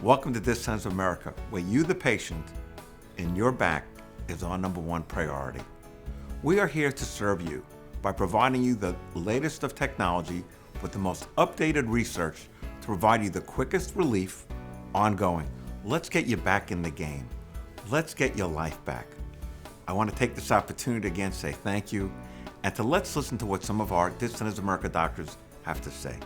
Welcome to This Sense of America, where you, the patient, and your back is our number one priority. We are here to serve you by providing you the latest of technology with the most updated research to provide you the quickest relief ongoing. Let's get you back in the game. Let's get your life back. I want to take this opportunity again to say thank you and to let's listen to what some of our This Sense of America doctors have to say.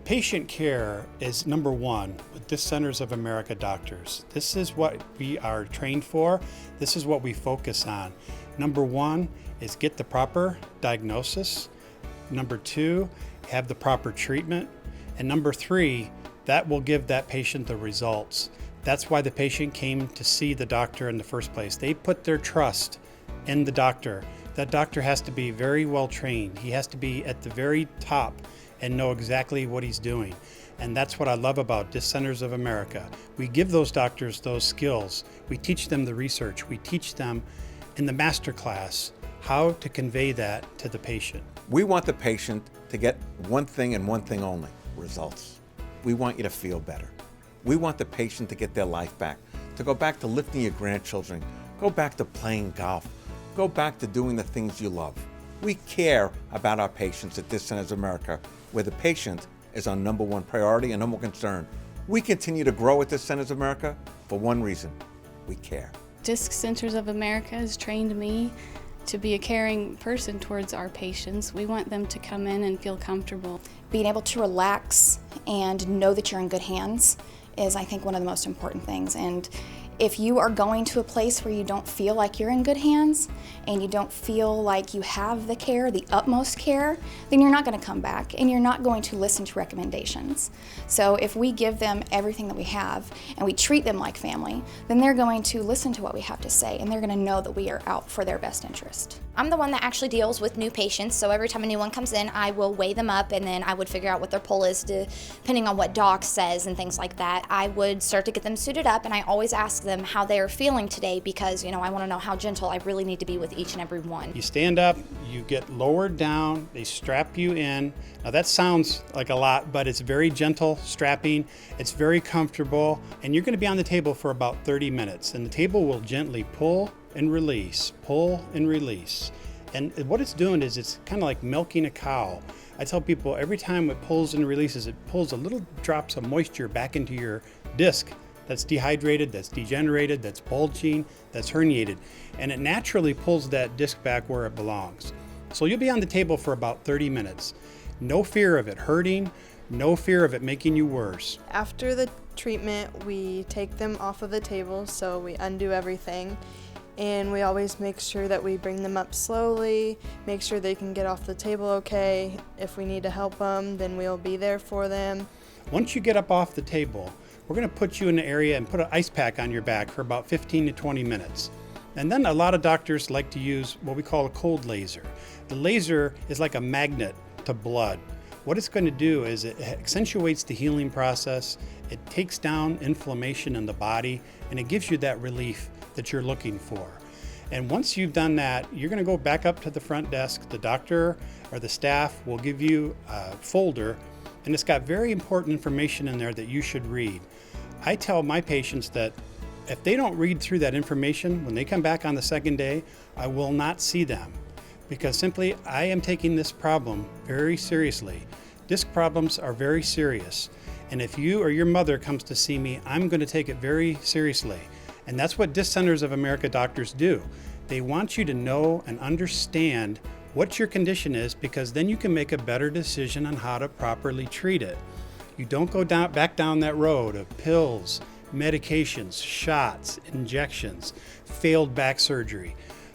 Patient care is number one with This Centers of America doctors. This is what we are trained for. This is what we focus on. Number one is get the proper diagnosis. Number two, have the proper treatment. And number three, that will give that patient the results. That's why the patient came to see the doctor in the first place. They put their trust in the doctor. That doctor has to be very well trained. He has to be at the very top and know exactly what he's doing. And that's what I love about This Centers of America. We give those doctors those skills. We teach them the research. We teach them in the master class how to convey that to the patient. We want the patient to get one thing and one thing only, results. We want you to feel better. We want the patient to get their life back, to go back to lifting your grandchildren, go back to playing golf, go back to doing the things you love. We care about our patients at This Centers of America, where the patient is our number one priority and number one concern. We continue to grow at This Centers of America for one reason: we care. Disc Centers of America has trained me to be a caring person towards our patients. We want them to come in and feel comfortable. Being able to relax and know that you're in good hands is, I think, one of the most important things. And if you are going to a place where you don't feel like you're in good hands and you don't feel like you have the care, the utmost care, then you're not going to come back and you're not going to listen to recommendations. So if we give them everything that we have and we treat them like family, then they're going to listen to what we have to say and they're going to know that we are out for their best interest. I'm the one that actually deals with new patients, so every time a new one comes in, I will weigh them up and then I would figure out what their pull is depending on what doc says and things like that. I would start to get them suited up and I always ask them how they are feeling today because, I want to know how gentle I really need to be with each and every one. You stand up, you get lowered down, they strap you in. Now that sounds like a lot, but it's very gentle strapping, it's very comfortable, and you're going to be on the table for about 30 minutes, and the table will gently pull and release, pull and release. And what it's doing is it's kind of like milking a cow. I tell people every time it pulls and releases, it pulls a little drops of moisture back into your disc that's dehydrated, that's degenerated, that's bulging, that's herniated. And it naturally pulls that disc back where it belongs. So you'll be on the table for about 30 minutes. No fear of it hurting, no fear of it making you worse. After the treatment, we take them off of the table, so we undo everything. And we always make sure that we bring them up slowly, make sure they can get off the table okay. If we need to help them, then we'll be there for them. Once you get up off the table, we're going to put you in an area and put an ice pack on your back for about 15 to 20 minutes. And then a lot of doctors like to use what we call a cold laser. The laser is like a magnet to blood. What it's going to do is it accentuates the healing process, it takes down inflammation in the body, and it gives you that relief that you're looking for. And once you've done that, you're going to go back up to the front desk. The doctor or the staff will give you a folder, and it's got very important information in there that you should read. I tell my patients that if they don't read through that information, when they come back on the second day, I will not see them, because simply I am taking this problem very seriously. Disc problems are very serious, and if you or your mother comes to see me, I'm going to take it very seriously. And that's what Disc Centers of America doctors do. They want you to know and understand what your condition is, because then you can make a better decision on how to properly treat it. You don't go back down that road of pills, medications, shots, injections, failed back surgery.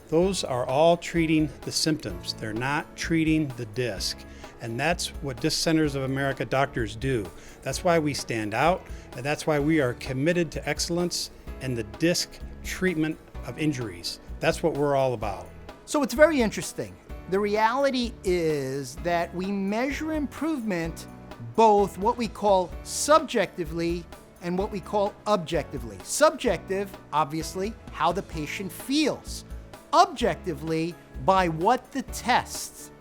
Those are all treating the symptoms. They're not treating the disc. And that's what Disc Centers of America doctors do. That's why we stand out, and that's why we are committed to excellence and the disc treatment of injuries. That's what we're all about. So it's very interesting. The reality is that we measure improvement both what we call subjectively and what we call objectively. Subjective, obviously, how the patient feels. Objectively, by what the tests,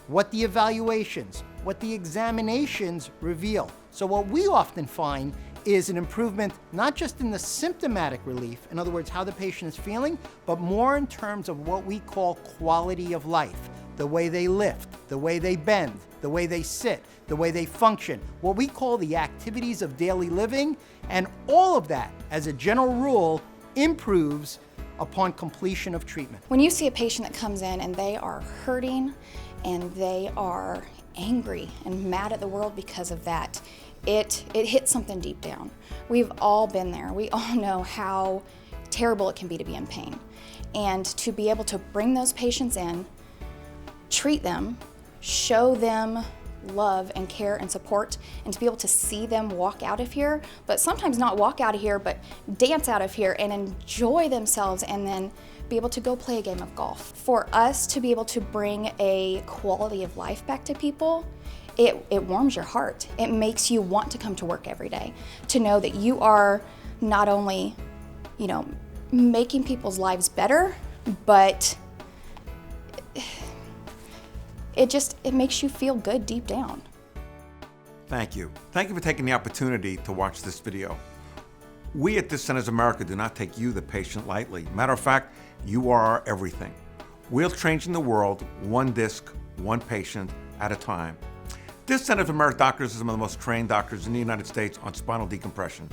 what the evaluations, what the examinations reveal. So what we often find is an improvement not just in the symptomatic relief, in other words, how the patient is feeling, but more in terms of what we call quality of life. The way they lift, the way they bend, the way they sit, the way they function, what we call the activities of daily living, and all of that, as a general rule, improves upon completion of treatment. When you see a patient that comes in and they are hurting and they are angry and mad at the world because of that, it hits something deep down. We've all been there. We all know how terrible it can be to be in pain. And to be able to bring those patients in, treat them, show them love and care and support, and to be able to see them walk out of here, but sometimes not walk out of here, but dance out of here and enjoy themselves, and then be able to go play a game of golf. For us to be able to bring a quality of life back to people, it warms your heart. It makes you want to come to work every day, to know that you are not only, making people's lives better, but it makes you feel good deep down. Thank you. Thank you for taking the opportunity to watch this video. We at Disc Centers America do not take you, the patient, lightly. Matter of fact, you are our everything. We're changing the world one disc, one patient at a time. Disc Centers America doctors are some of the most trained doctors in the United States on spinal decompression.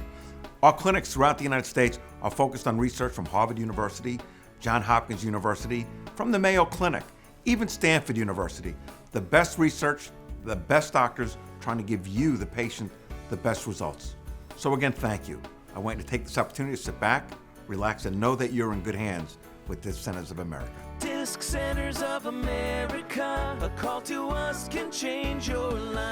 Our clinics throughout the United States are focused on research from Harvard University, Johns Hopkins University, from the Mayo Clinic, even Stanford University. The best research, the best doctors trying to give you, the patient, the best results. So again, thank you. I want you to take this opportunity to sit back, relax, and know that you're in good hands with Disc Centers of America. Disc Centers of America, a call to us can change your life.